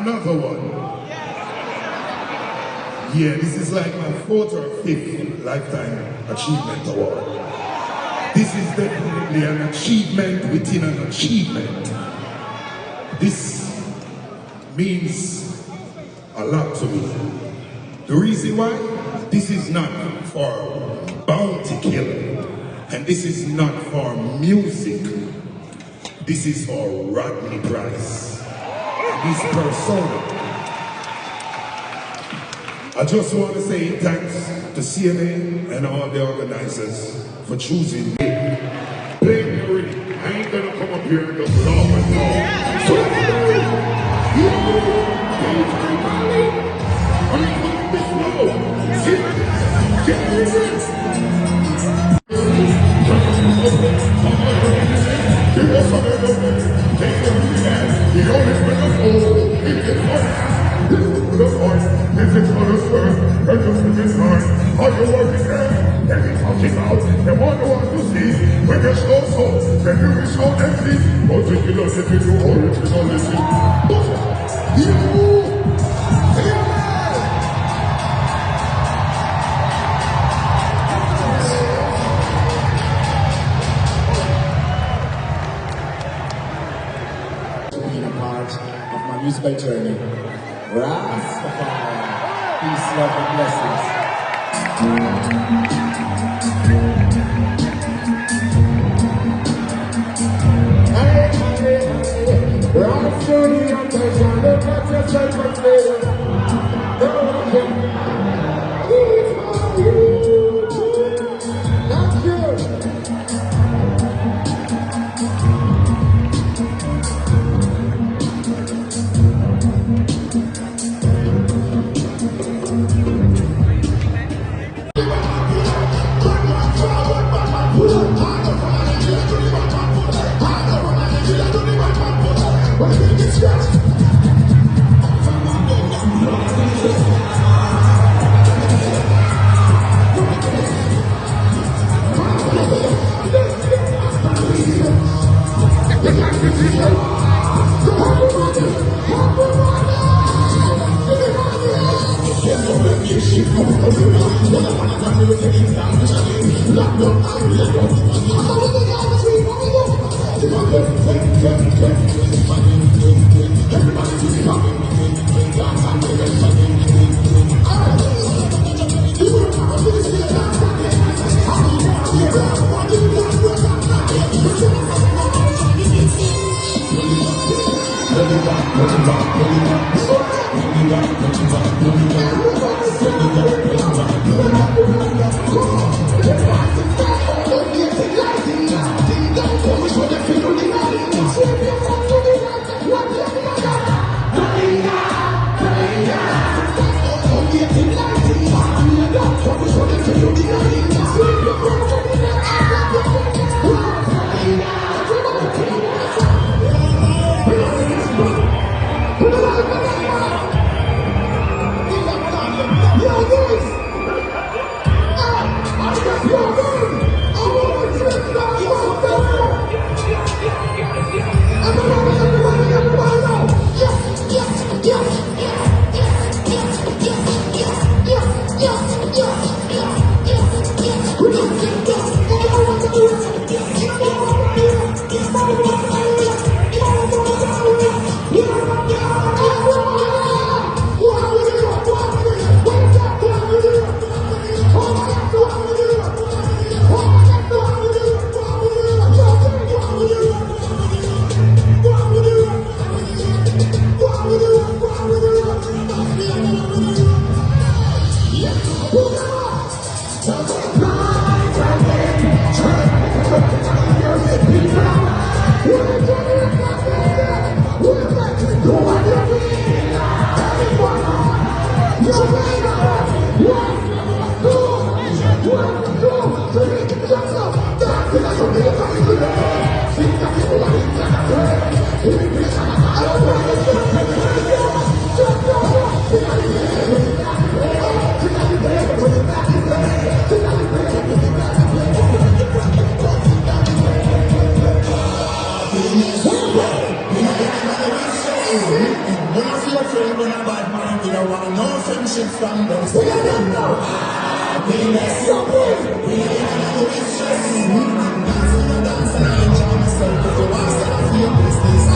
Another one. Yeah, this is like my 4th or 5th Lifetime Achievement Award. This is definitely an achievement within an achievement. This means a lot to me. The reason why? This is not for Bounty Killer, and this is not for music. This is for Rodney Price. His persona. I just want to say thanks to CMA and all the organizers for choosing me. Play me already. I ain't gonna come up here and just laugh and talk. So are you working there? Let me talk it out. They want to see when there's no soul, then you is so empty. But if you don't get into originality, being a part of my musical journey. Rastafari. Peace, love, and blessings. When I see a friend, when I bad mind, we don't want no friendship from them. So you don't know. We mess up. We ain't no stress. Dance and I enjoy myself. If you want to see your business,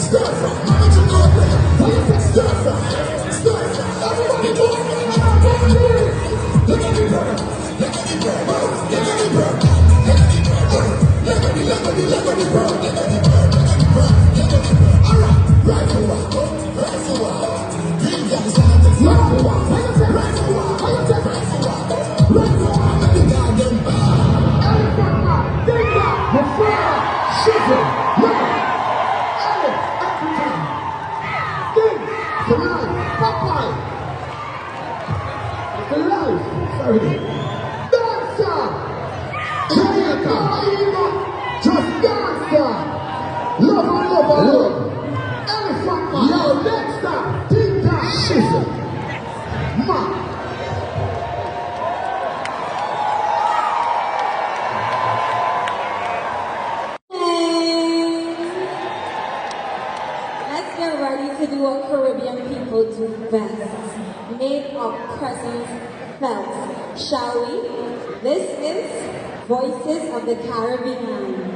stir from. Manage your corporate. Stir from. Everybody go. Look at me, bro. Look at me, bro. Look at me, bro. Look at me, bro. Look at me, look at me, look at me, bro. Look at me, bro. Right for what? Right for what? Green guys on the right for what? Right for what? Right for what? Right for what? Let me guide them back. Elephant, Dinga, Mafia, Shiver, Lover, Ellie, African, Sting, Tonight, Popeye, The Life, sorry, Dancer, Jamaica, Just Dancer, Lover. Yo, next up, Dinga, Shizzle, Ma. Let's get ready to do what Caribbean people do best. Make our presence felt, shall we? This is Voices of the Caribbean.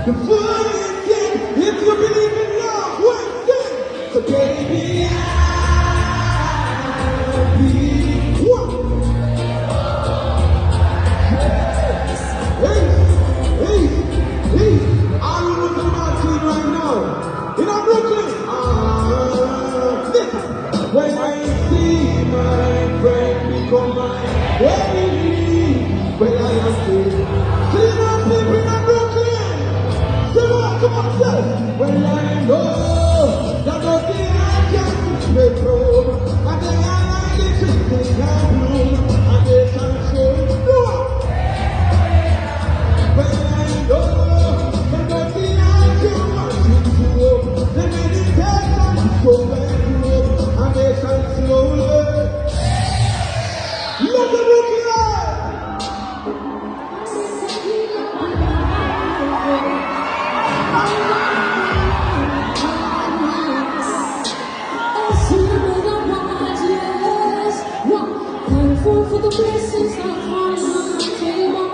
The funniest thing, if you believe in love, one thing. So baby, I'll be one. Hey, all you looking about to right now, in Brooklyn. Listen, when I see my friend become my enemy, when I am free, see my people in Brooklyn. Come on, say, when I know that nothing I can make through, and then I like it to think I'm blue, and they can show no. When I know that nothing I can want you to do, then meditation is so bad, and they can slowly. Let the rookie For the blessings that fall on my table,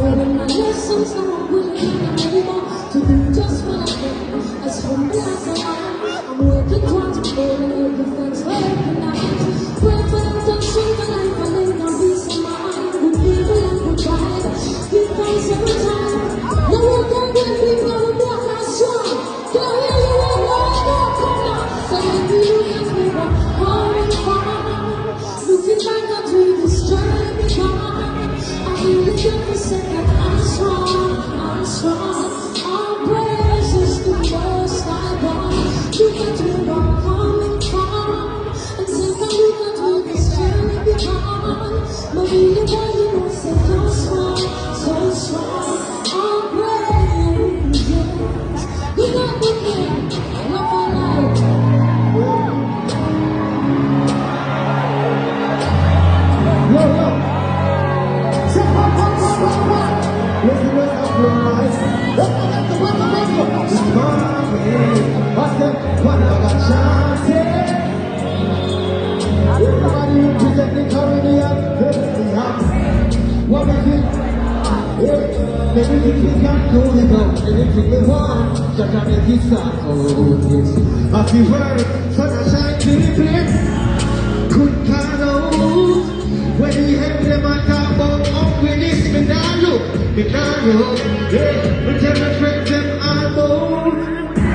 learning my lessons now I'm willing and able to do just what I can. As humble as I am, I'm working towards fulfilling the thanks for every night. Pray for them to change the life and live on peace of mind. Good people and good vibes, give thanks every time. No one can get people who block my strong. Can't hear you when no come now. So if you look at me, I'm far. Looking back at me, this journey begun. I feel the difference that I'm strong. All praises to the Most High God. Look at where I'm coming from, and take a look at where this journey begun. But really, boy, you know, say so strong. All praises. You got the thing, love for life. Everybody representing Caribbean, what is it? Everything we can do, we know. Anything we want, just to make it start. Oh, yes. I feel worried, sun and shine to the flame. Couldn't count out. When we have them on top of upgrades, me down you. Yeah, we tell my friends them all about.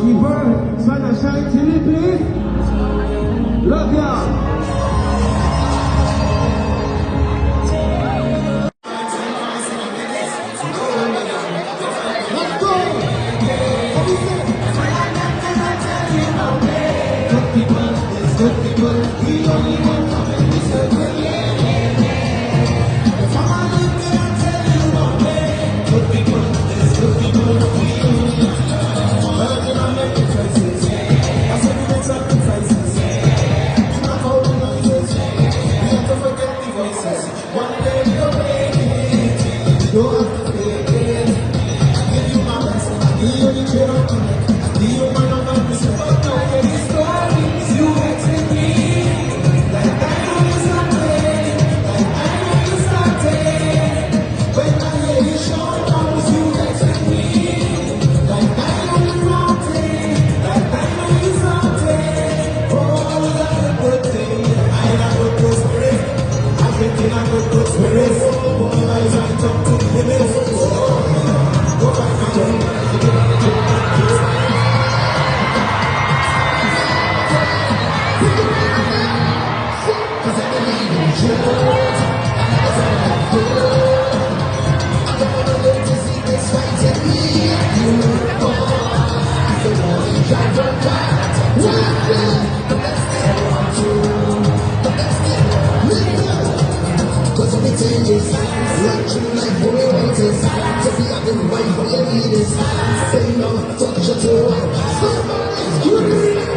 people, sun and shine till it please. Love y'all. Let's go. What is it? Good people, we only want to make this a good if I'm not there, I'll tell you one day. Good people, there's good people, we only want to but you don't make the choices. I said you make sacrifices. You not hold the noises. You have to forget the voices. One day you'll make it. You don't have to fake it. I give you my best. I give you the chair on the neck. I give you my love and respect. But don't get the stories. You hate me. Like I know you started. Like I know you started. When I hear you show those you hate me. Like I know you started. Like I know you started. Oh, that's a good thing. I got a good spirit. I've been in a good spirit. Oh, boy, I talk to the go back to your cause I believe in truth. I don't wanna live to see this fight and leave you. I don't wanna drive or fight. But that's still want to. But that's still want cause everything is run through like holy waters. To be on the right for your leaders. Say no, touch your toe. Somebody's good.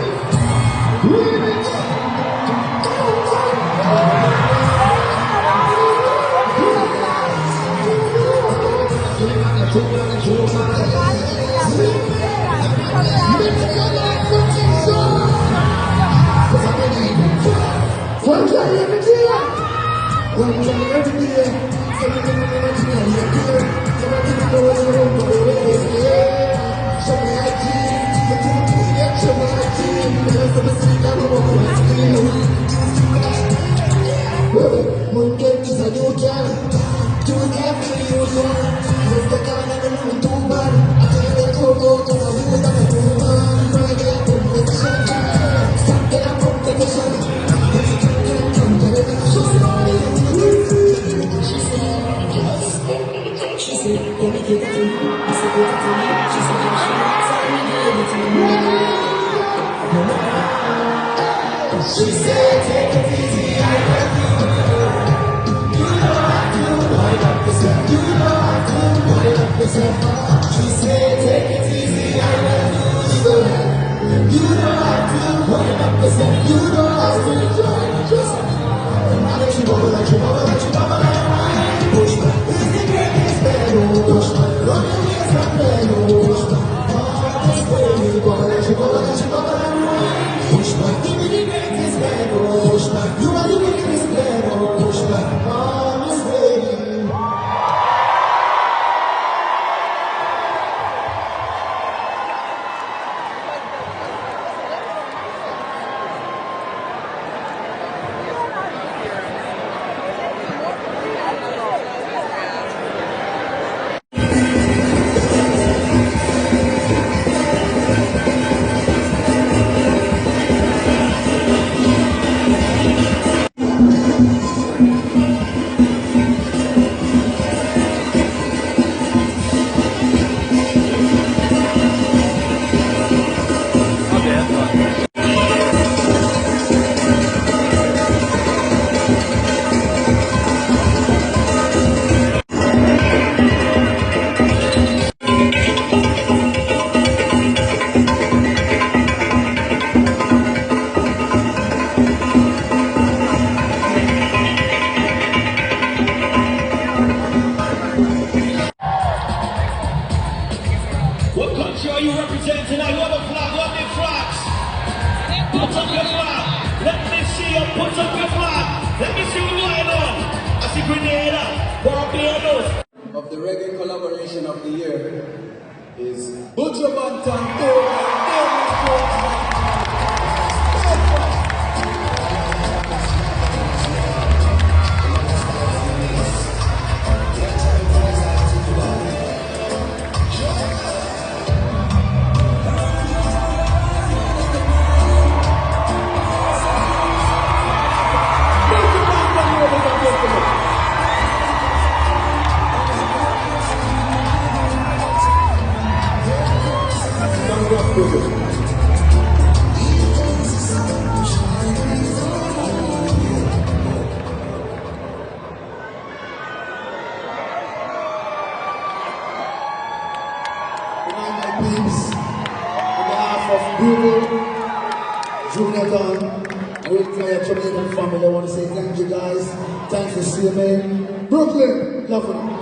She said, take it easy, I love you. You know I do, wind up yourself. You know I do, wind up yourself. She said, take it easy, I love you. You know I do, wind up yourself. You know I do, wind yourself. I let you bubble, let you bubble, let you bubble, let you wine. Push back, this is the greatest battle. Push back, run your waist and pedal. Push back, this way you bubble, let you bubble, let you bubble, let you wine. Push back, give me the greatest battle. Push back, you are the greatest battle. Push back, I'm just waiting. What country are you representing tonight? You have a flag, you have the flags. Put up your flag. Let me see you put up your flag. Let me see you line up. I see Grenada, Barbados. Of the reggae collaboration of the year is Butcher Bantam. Peeps, on behalf of Google, Jonathan, and the entire Jamaican family, I want to say thank you guys. Thanks for seeing me. Brooklyn, love you.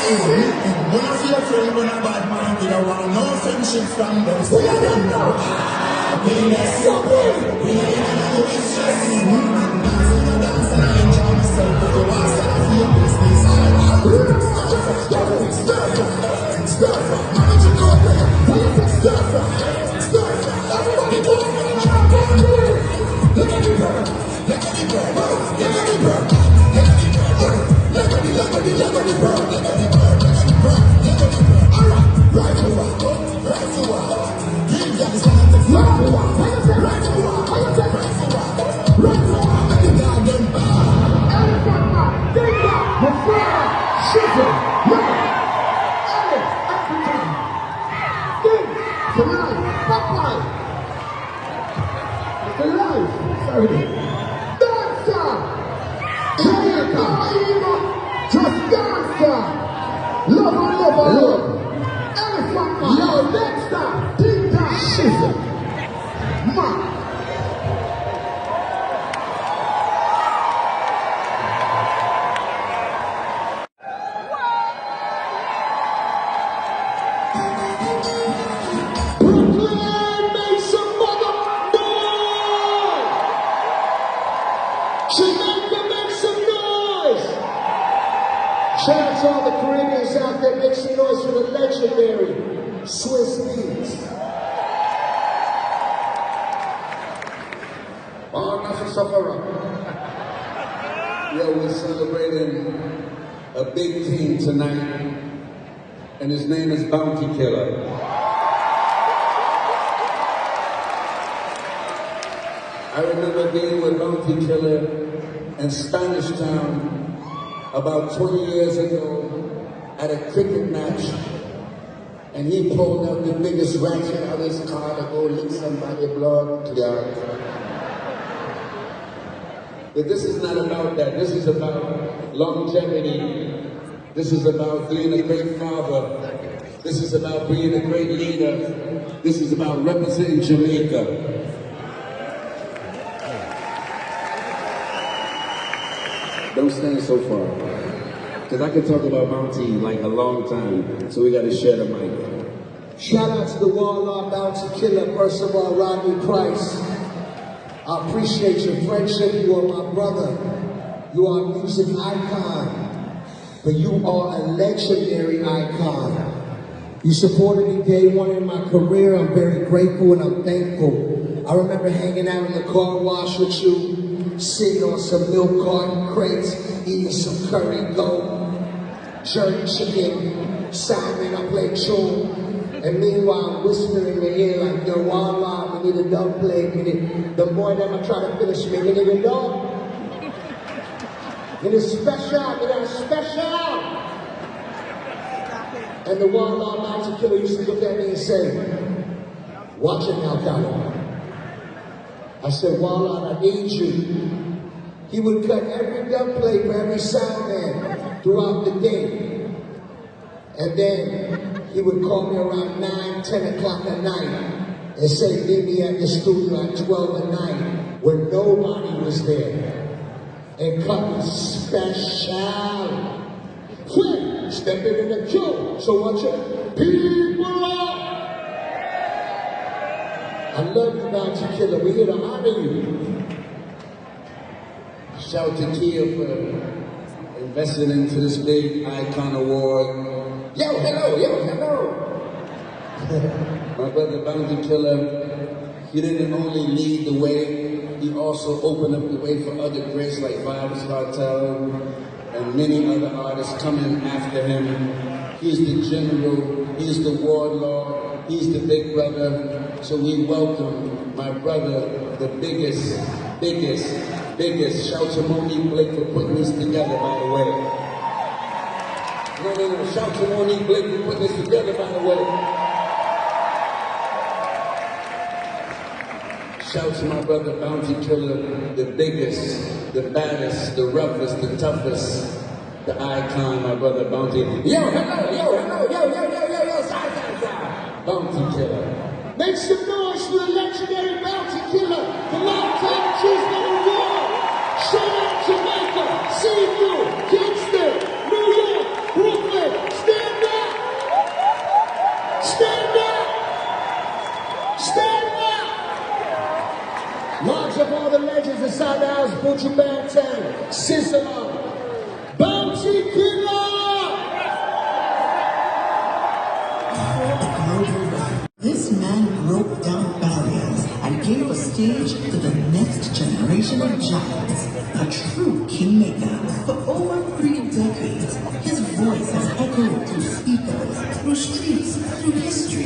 When I see a friend, when I bad mind, you don't want no friendship from them. So you don't know. Shout out to all the Caribbeans out there, make some noise for the legendary Swiss Beats. Oh, nothing sufferer. Yo, we're celebrating a big team tonight, and his name is Bounty Killa. I remember being with Bounty Killa in Spanish Town about 20 years ago at a cricket match, and he pulled out the biggest ratchet out of his car to go lick somebody blood clear. But this is not about that. This is about longevity. This is about being a great father. This is about being a great leader. This is about representing Jamaica. Don't stand so far, because I can talk about Bounty like a long time, so we got to share the mic. Shout out to the Warlord Bounty Killa, first of all, Rodney Price. I appreciate your friendship. You are my brother. You are a music icon, but you are a legendary icon. You supported me day one in my career. I'm very grateful and I'm thankful. I remember hanging out in the car wash with you, sitting on some milk carton crates, eating some curry goat, jerk chicken, salmon, I play tune. And meanwhile, I'm whispering in your ear like, yo, Wallah, we need a dub plate. The boy never try to finish me. We need a dub. It is special, we got a special. And the Wallah Bounty Killa used to look at me and say, watch it now, Killa. I said, Wallah, I need you. He would cut every dub plate for every sound man throughout the day. And then he would call me around 9, 10 o'clock at night and say, meet me at the studio at 12 at night when nobody was there. And cut me special. Quick, step in the queue. So watch it. People up. I love you, Bounty Killa. We're here to honor you. Shout to Killa for investing into this big icon award. Yo, hello, yo, hello. My brother Bounty Killa, he didn't only lead the way, he also opened up the way for other greats like Vibes Cartel and many other artists coming after him. He's the general, he's the warlord, he's the big brother. So we welcome my brother, the biggest. Shout to Monique Blake for putting this together, by the way. No. Shout to Monique Blake for putting this together, by the way. Shout to my brother Bounty Killa, the biggest, the baddest, the roughest, the toughest, the icon, my brother Bounty. Yo, hello, side. Bounty Killa. Make some noise for the legendary Bounty Killa, the lifetime achievement award. Shout out Jamaica, Seaview, Kingston, New York, Brooklyn. Stand up! Stand up! Stand up! voice of all the legends inside the house, Buju Banton, Sizzler, Bounty Killa! This man broke down barriers and gave a stage to the next generation of giants, a true kingmaker. For over 3 decades, his voice has echoed through speakers, through streets, through history.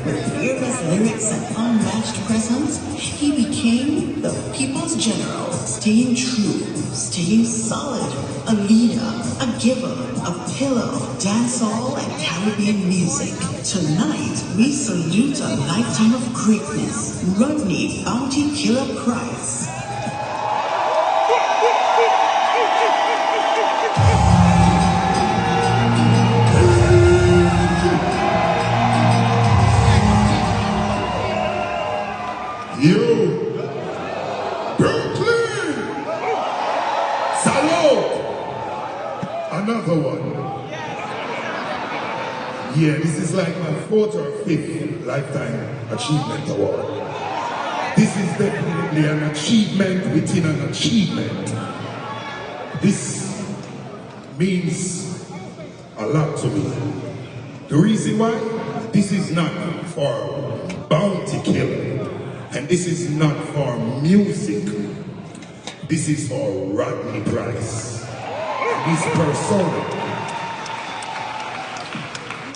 With fearless lyrics and unmatched presence, he became the people's general, staying true, staying solid, a leader, a giver, a pillar of dancehall and Caribbean music. Tonight, we salute a lifetime of greatness, Rodney Bounty Killa Price. You, Brooklyn, salute, another one. Yeah, this is like my 4th or 5th Lifetime Achievement Award. This is definitely an achievement within an achievement. This means a lot to me. The reason why, this is not for Bounty Killa, and this is not for music. This is for Rodney Price, his persona.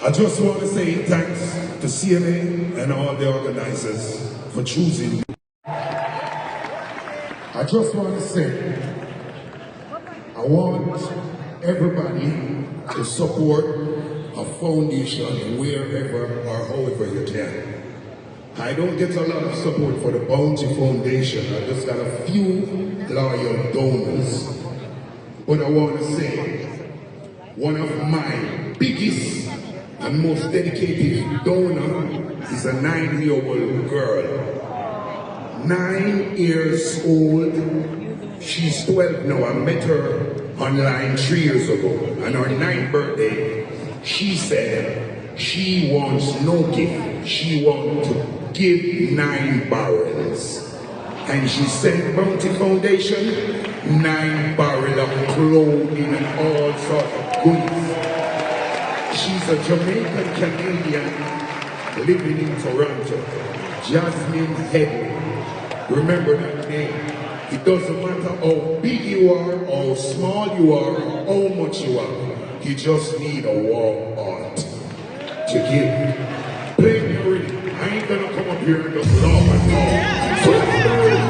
I just want to say thanks to CMA and all the organizers for choosing me. I just want to say, I want everybody to support a foundation wherever or however you can. I don't get a lot of support for the Bounty Foundation. I just got a few loyal donors. But I want to say, one of my biggest and most dedicated donor is a 9-year-old girl. 9 years old. She's 12 now. I met her online 3 years ago. And her 9th birthday, she said she wants no gift. She wants to give 9 barrels. And she sent Bounty Foundation 9 barrels of clothing and all sorts of goods. She's a Jamaican Canadian living in Toronto. Jasmine Headley. Remember that name. It doesn't matter how big you are, how small you are, how much you are. You just need a warm heart to give. Play me already. I ain't gonna come up here and just laugh and talk. Play me already.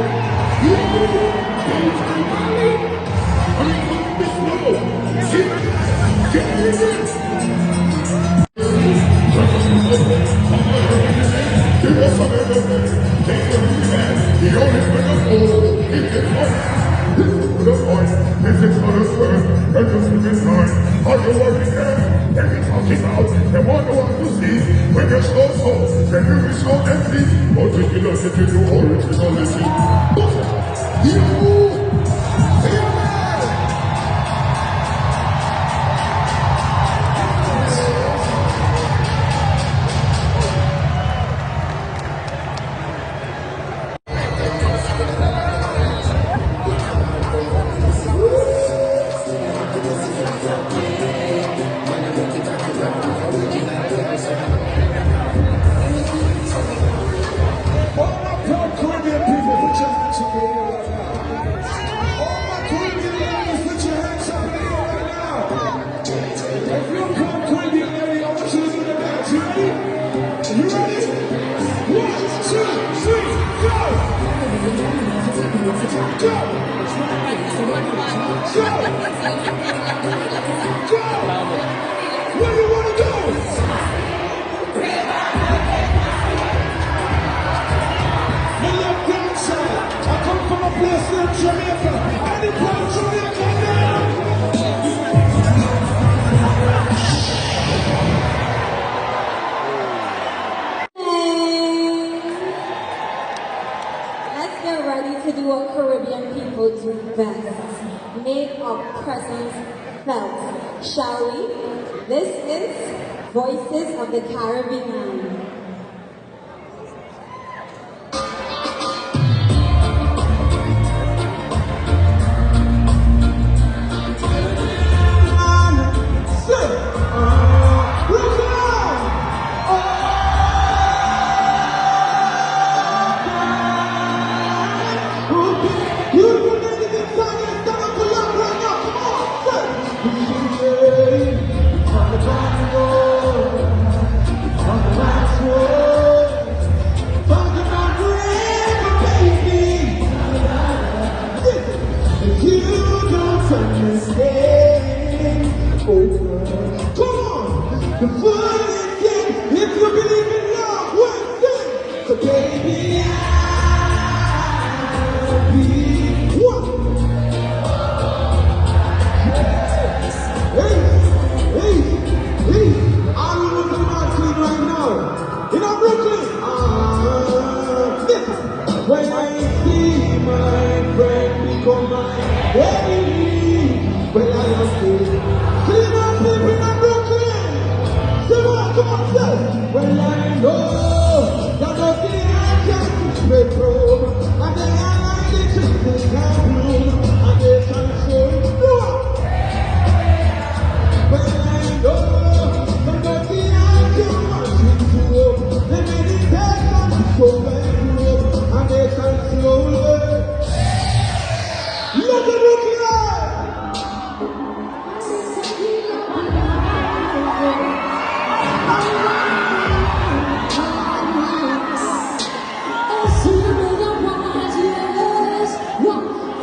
I mean, come this low. See? Get it. Let's get ready to do what Caribbean people do best. Make our presence felt. Shall we? This is Voices of the Caribbean. Come on! The fun is in. If you believe in love, well, sing. So baby, I'll be one. Hey, hey, hey. I'm looking at my team right now. In Brooklyn. Listen. When I see my friend become my enemy, when I am free. Clean up people in Brooklyn. Come on, say. When I know that nothing I can be from, and then I like the trees can bloom, and they can show it. When I know that nothing I can watch it through, the meditation is so bad, and they can slowly. Look at Brooklyn!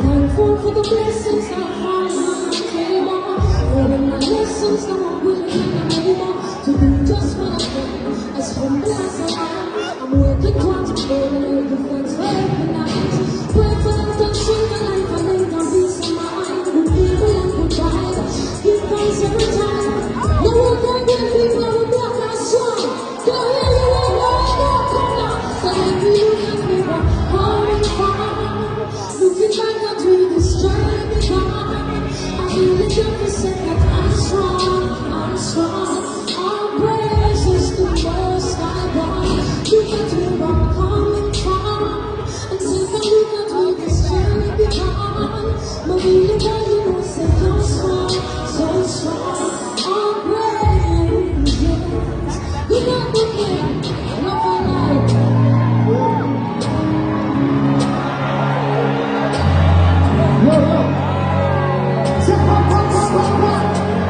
Thankful for the blessings I find on the table. Learning my lessons, now I'm willing and able to do just what I can. As humble as I am, I'm working towards building every fence for every night. Pray for them to change my life and lay down peace of mind. With people and provide, give thanks every time. No one can get people who block our strong. Don't hear you all come now. So maybe you can be one hard far. Looking back at me, this journey begun. I feel it every second. I'm strong, I'm strong. All praises to the Most High God. Look at me, where I'm coming from. And take a look at me, this journey begun. But we live on you, say I'm strong, so strong. All praises. Good luck with me, love for life.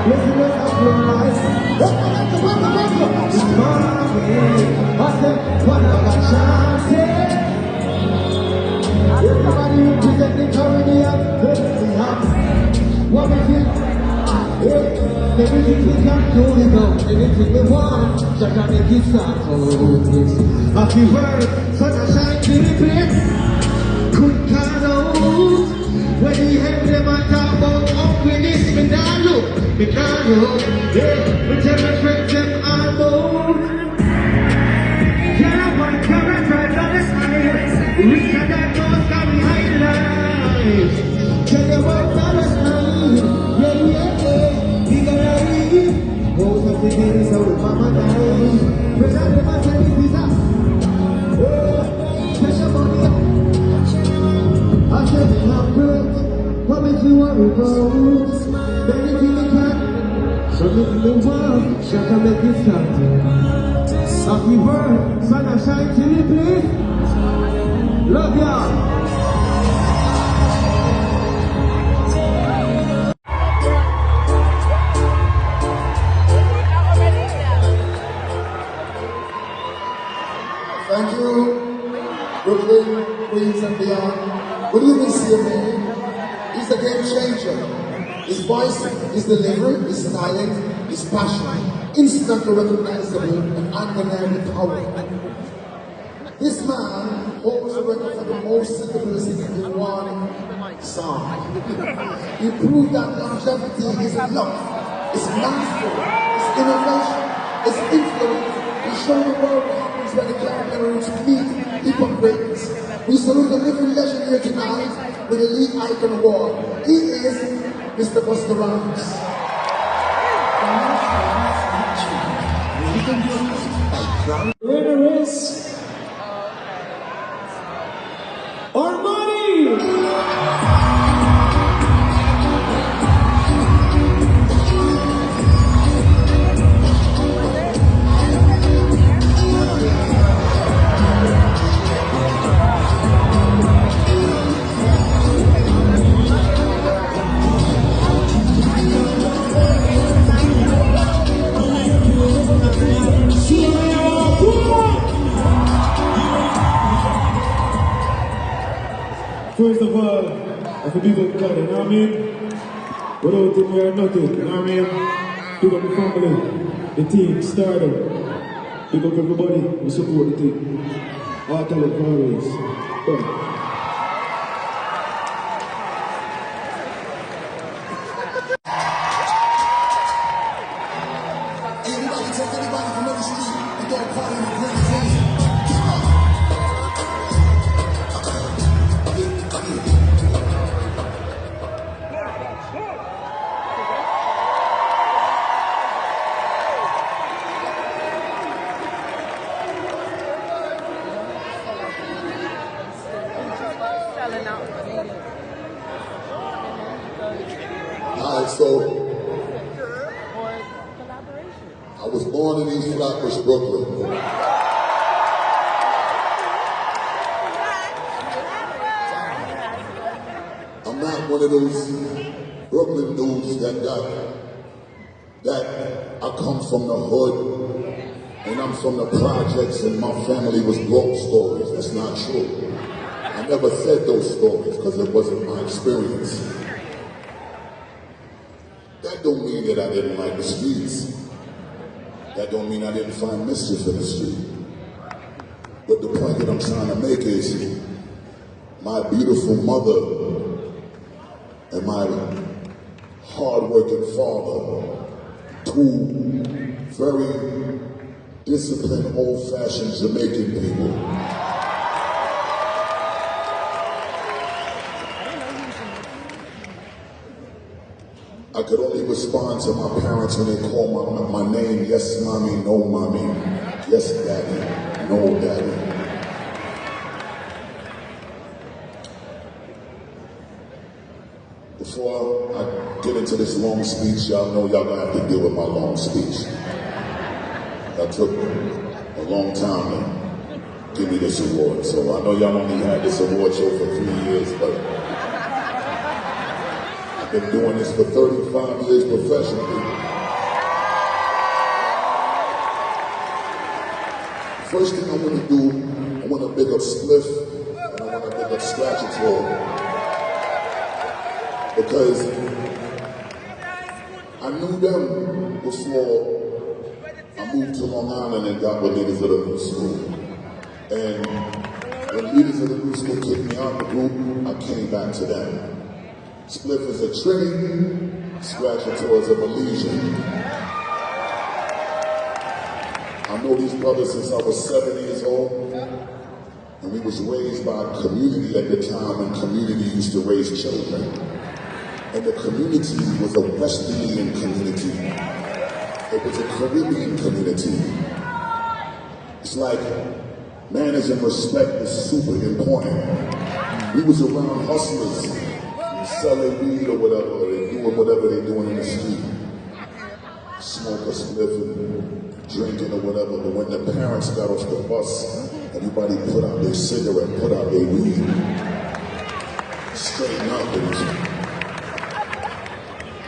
Listen, let's have your eyes. Let's it's morning. I said, one of a chance. Everybody represent the Caribbean. Let's see how. What we feel? Everything we can do is done. Anything we want, just to make it start. Oh, yes. A few words, sun and shine to the place. Could count out. When he heard them and talk about ugliness, me nah look, yeah, we tell my friends them all about. Yeah, one carrot right on the smile, richer than those carry high life. Tell them about the smile, yeah, bigger than me. Most of the days how the mama died, when I never tell me this up. Oh, special money. I said in my breath, what if you want to go? Anything you can, so if you want, shall I make it start? Happy word, sun and shine till you please. Love y'all. Thank you, Brooklyn, Queens and beyond. What do you miss here, man? He's a game changer. His voice, his delivery, his styling, his passion, instantly recognizable and undeniably powerful. This man holds the record for the most syllables in one song. He proved that longevity is luck, is mastery, is innovation, is influence. He showed the world what happens when the Caribbean roots meet people greatness. We salute the living legend here tonight with the Elite Icon Award. He is Mr. Busta Rhymes. Winner is Armani! First of all, I feel people God, you know what I mean? Without him, we are nothing, you know what I mean? Big up the family, the team, Stardom. Big up everybody who support the team. All talent always. Come. Alright, so I was born in East Flatbush, Brooklyn. I'm not one of those Brooklyn dudes that I come from the hood and I'm from the projects and my family was broke stories. That's not true. I never said those stories because it wasn't my experience. That don't mean that I didn't like the streets. That don't mean I didn't find mischief in the street. But the point that I'm trying to make is my beautiful mother and my hard-working father, two very disciplined, old-fashioned Jamaican people. I could only respond to my parents when they call my name, yes mommy, no mommy, yes daddy, no daddy. Before I get into this long speech, y'all know y'all gonna have to deal with my long speech. That took a long time to give me this award, so I know y'all only had this award show for 3 years, but been doing this for 35 years professionally. First thing I want to do, I want to big up Spliff and I want to big up Scratchator. Because I knew them before I moved to Long Island and got with Leaders of the New School. And when Leaders of the New School kicked me out of the group, I came back to them. Spliff is a Trini, Scratchator is a Malaysian. I know these brothers since I was 7 years old, and we was raised by a community at the time when community used to raise children. And the community was a West Indian community. It was a Caribbean community. It's like manners and respect is super important. We was around hustlers, selling weed or whatever, or they doing whatever they're doing in the street. Smoke a spliff and drinking or whatever, but when the parents got off the bus, everybody put out their cigarette, put out their weed. Straighten up and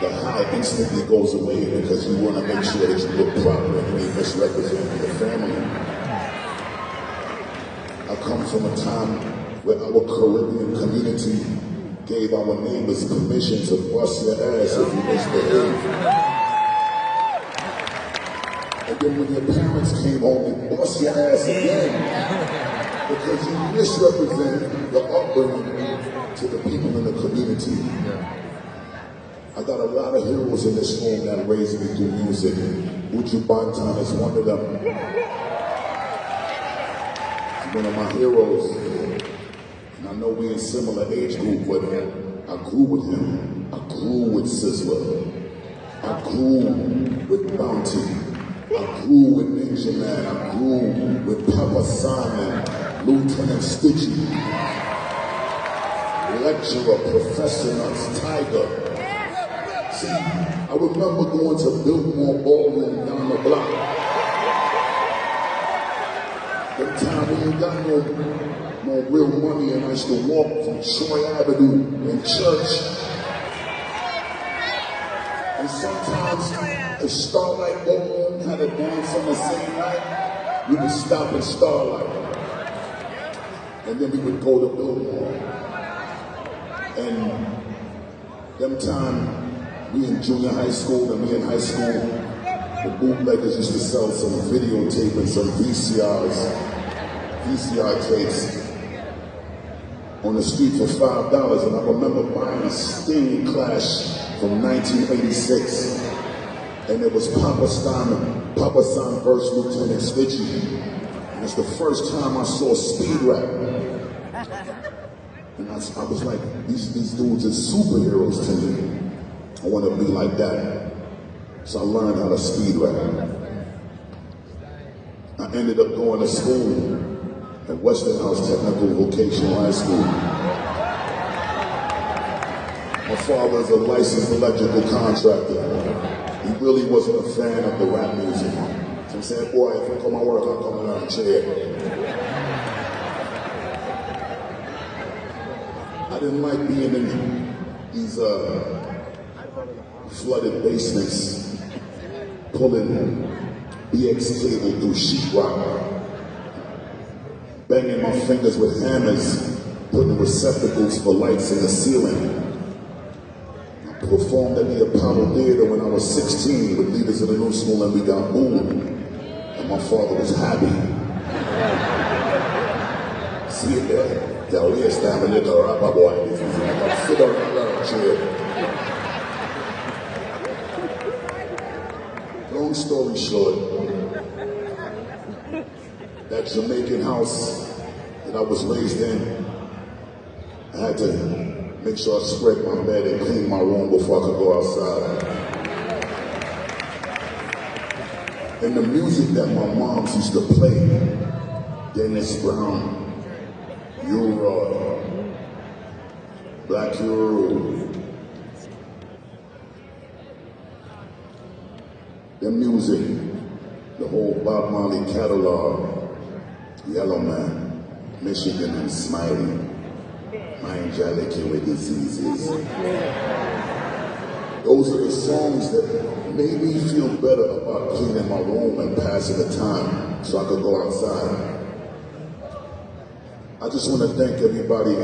the high instantly goes away because you want to make sure that you look proper and you ain't misrepresenting your family. I come from a time where our Caribbean community gave our neighbors permission to bust your ass if you misbehave. And then when your parents came home, they bust your ass again because you misrepresent the upbringing to the people in the community. I got a lot of heroes in this room that raised me through music. Uju Bantan is one of them. He's one of my heroes. I know we in similar age group, but I grew with him. I grew with Sizzler. I grew with Bounty. I grew with Ninja Man. I grew with Papa Simon, Lieutenant Stitchy, Lecturer, Professor Nuts, Tiger. See, I remember going to Biltmore Ballroom down the block. The time when you got no real money, and I used to walk from Troy Avenue in church. And sometimes if Starlight Ballroom had a dance on the same night, we would stop at Starlight. And then we would go to Biltmore. And them time we in junior high school and we in high school, the bootleggers used to sell some videotape and some VCR tapes on the street for $5. And I remember buying a Sting Clash from 1986. And it was Papa San versus Lieutenant Stitchie. And it's the first time I saw speed rap. And I was like, these dudes are superheroes to me. I want to be like that. So I learned how to speed rap. I ended up going to school at Westinghouse Technical Vocational High School. My father is a licensed electrical contractor. He really wasn't a fan of the rap music. So I'm saying, boy, if I come to work, I'll come around and chair. I didn't like being in these flooded basements, pulling BX cable through sheetrock, banging my fingers with hammers, putting receptacles for lights in the ceiling. I performed at the Apollo Theater when I was 16 with leaders of the New School, and we got booed, and my father was happy. See it there? Yo, we established a rapper boy. This is like a sit on the lounge chair. Long story short, that Jamaican house that I was raised in, I had to make sure I spread my bed and clean my room before I could go outside. And the music that my moms used to play, Dennis Brown, U-Roy, Black Euro, the music, the whole Bob Marley catalog, Yellow Man, Michigan and Smiley, My Angelic with Diseases. Those are the songs that made me feel better about cleaning my room and passing the time so I could go outside. I just want to thank everybody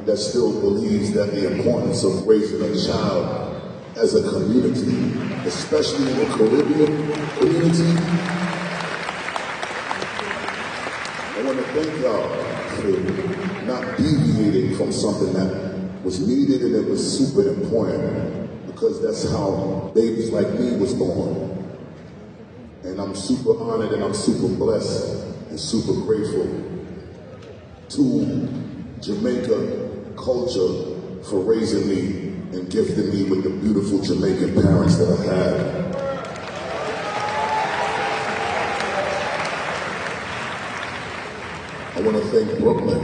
that still believes that the importance of raising a child as a community, especially in the Caribbean community. I want to thank y'all for not deviating from something that was needed and it was super important, because that's how babies like me was born. And I'm super honored and I'm super blessed and super grateful to Jamaica culture for raising me and gifting me with the beautiful Jamaican parents that I had. I want to thank Brooklyn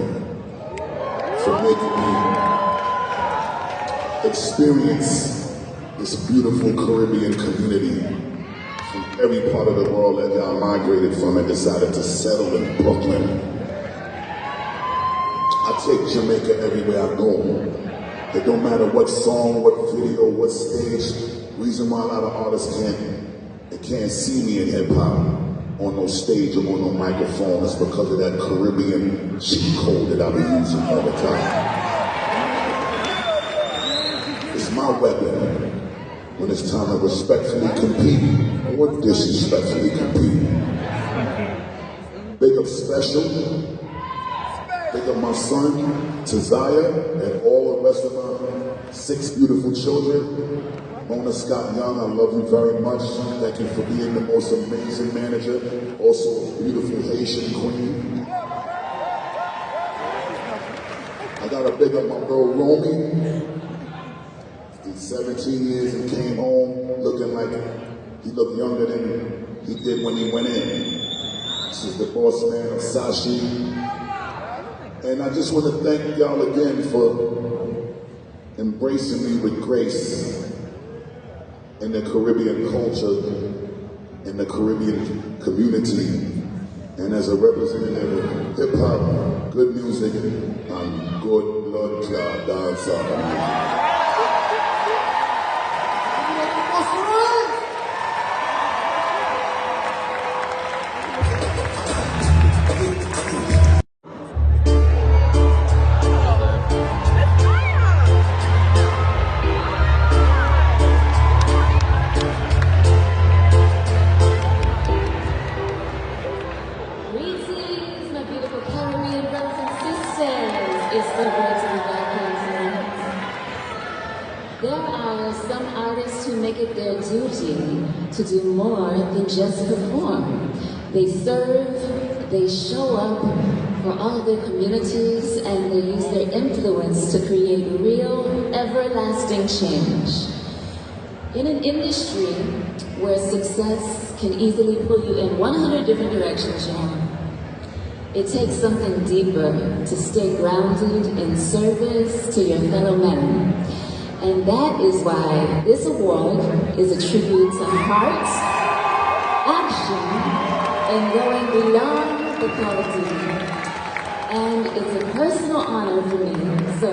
for making me experience this beautiful Caribbean community from every part of the world that y'all migrated from and decided to settle in Brooklyn. I take Jamaica everywhere I go. It don't matter what song, what video, what stage. Reason why a lot of artists can't see me in hip hop on no stage or on no microphone is because of that Caribbean cheat code that I be using all the time. It's my weapon when it's time to respectfully compete or disrespectfully compete. Big up Special. Big up my son, Tazaya, and all the rest of my 6 beautiful children. Mona Scott Young, I love you very much. Thank you for being the most amazing manager. Also a beautiful Haitian queen. I gotta big up my girl Romy. He's 17 years and came home looking like he looked younger than he did when he went in. This is the boss man of Sashi. And I just want to thank y'all again for embracing me with grace in the Caribbean culture, in the Caribbean community, and as a representative of hip hop, good music, and good blood clot dancer. to be back here tonight. There are some artists who make it their duty to do more than just perform. They serve, they show up for all of their communities, and they use their influence to create real, everlasting change. In an industry where success can easily pull you in 100 different directions, it takes something deeper to stay grounded in service to your fellow men. And that is why this award is a tribute to heart, action, and going beyond the quality. And it's a personal honor for me. So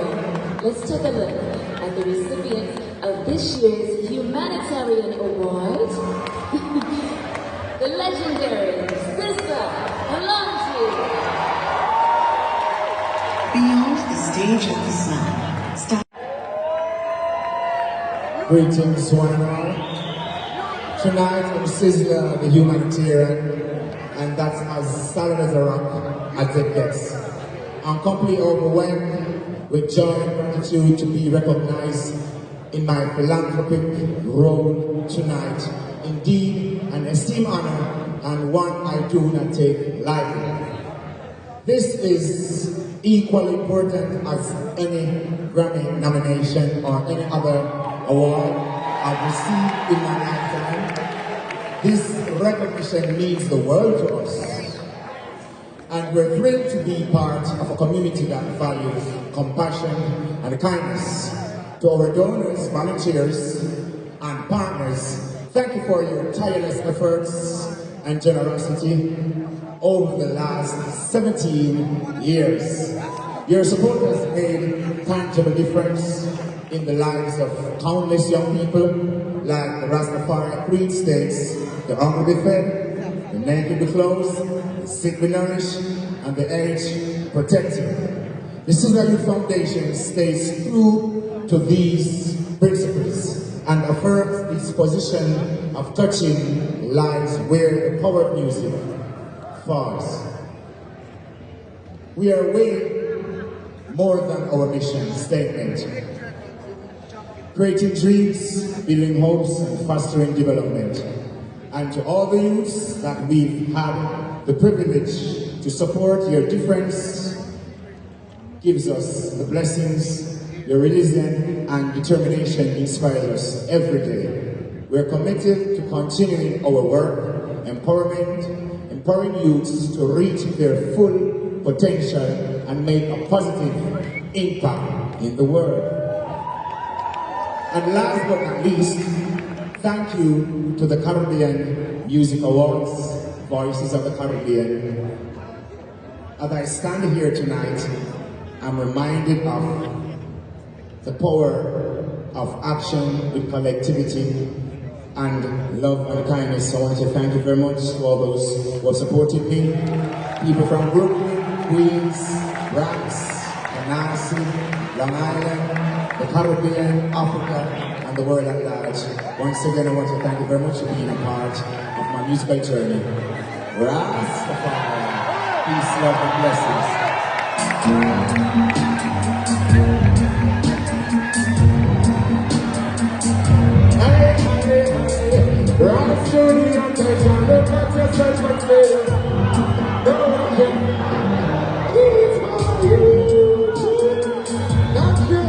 let's take a look at the recipients of this year's Humanitarian Award. The legendary Sister Kalonji. Beyond the stage of the sun. Greetings, one and all. Tonight I'm Sizzler, the humanitarian, and that's as solid as a rock as it gets. I'm completely overwhelmed with joy and gratitude to be recognized in my philanthropic role tonight. Indeed, an esteemed honor and one I do not take lightly. This is equally important as any Grammy nomination or any other award I've received in my lifetime. This recognition means the world to us. And we're thrilled to be part of a community that values compassion and kindness. To our donors, volunteers, and partners, thank you for your tireless efforts and generosity over the last 17 years. Your support has made a tangible difference in the lives of countless young people, like the Rastafari Creed states, the hungry be fed, the naked be clothed, the sick be nourished, and the aged protected. The Sizzler Youth Foundation stays true to these principles and affirms its position of touching lives where the power of music falls. We are way more than our mission statement. Creating dreams, building hopes, and fostering development. And to all the youths that we've had the privilege to support, your difference gives us the blessings, your religion and determination inspires us every day. We're committed to continuing our work, empowering youths to reach their full potential and make a positive impact in the world. And last but not least, thank you to the Caribbean Music Awards, Voices of the Caribbean. As I stand here tonight, I'm reminded of the power of action with collectivity and love and kindness. So I want to thank you very much to all those who have supported me. People from Brooklyn, Queens, Bronx, Canarsie, Long Island, the Caribbean, Africa, and the world at large. Once again, I want to thank you very much for being a part of my musical journey. Rastafari, peace, love, and blessings. Rastafari, look at yourself and say, no one can. It's for you. Not you.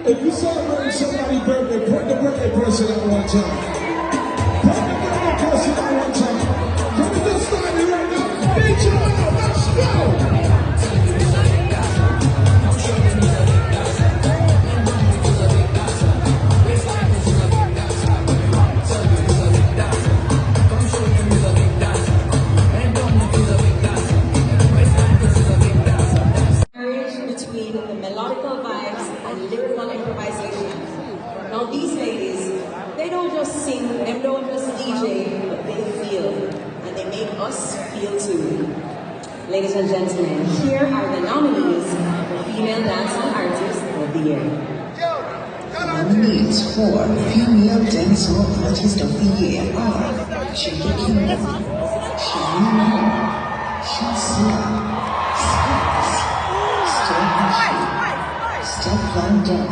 If you celebrate somebody's birthday, point the birthday person at one time. Point the birthday person at one time. Can we just start it right now? DJ, let's go! Between the melodical vibes and lyrical improvisation. Now these ladies, they don't just sing, they don't just DJ, but they feel. And they make us feel too. Ladies and gentlemen, here are the nominees for Female Dancehall Artist of the Year. Nominees for Female Dancehall Artist of the Year are Killa, Shamina, Shansia, Step Van Dam,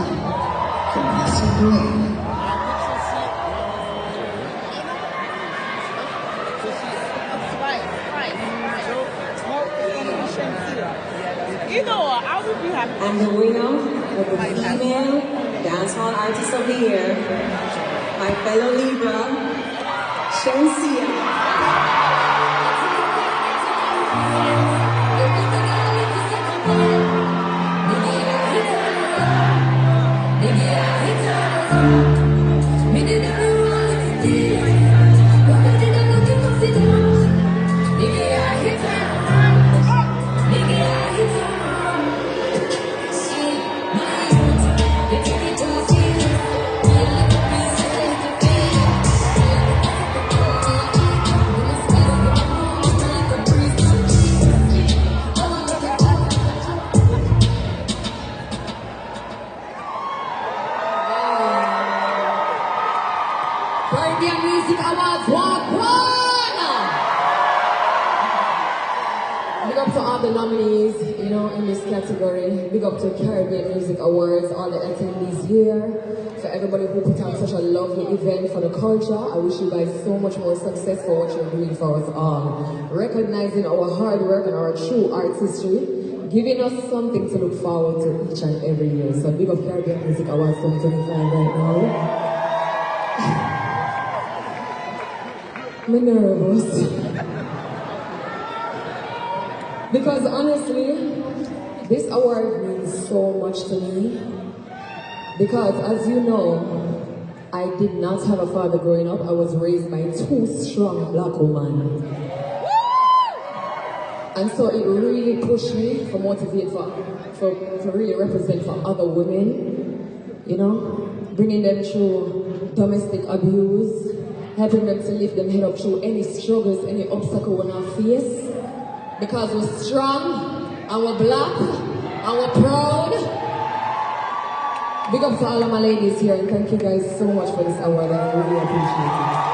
Vanessa Gray. You know what? I would be happy. And the winner of the Female Dancehall Artist of the Year, my fellow Libra, Shansia. Big up to all the nominees, you know, in this category. Big up to Caribbean Music Awards, all the attendees here. For everybody who put on such a lovely event for the culture. I wish you guys so much more success for what you're doing for us all. Recognizing our hard work and our true artistry, giving us something to look forward to each and every year. So big up Caribbean Music Awards 2025 right now. I'm nervous. Because honestly, this award means so much to me. Because as you know, I did not have a father growing up. I was raised by two strong black women. And so it really pushed me for motivate for really represent for other women, you know, bringing them through domestic abuse, helping them to lift them head up through any struggles, any obstacle when I face. Because we're strong, and we're black, and we're proud. Big up to all of my ladies here, and thank you guys so much for this award. I really appreciate it.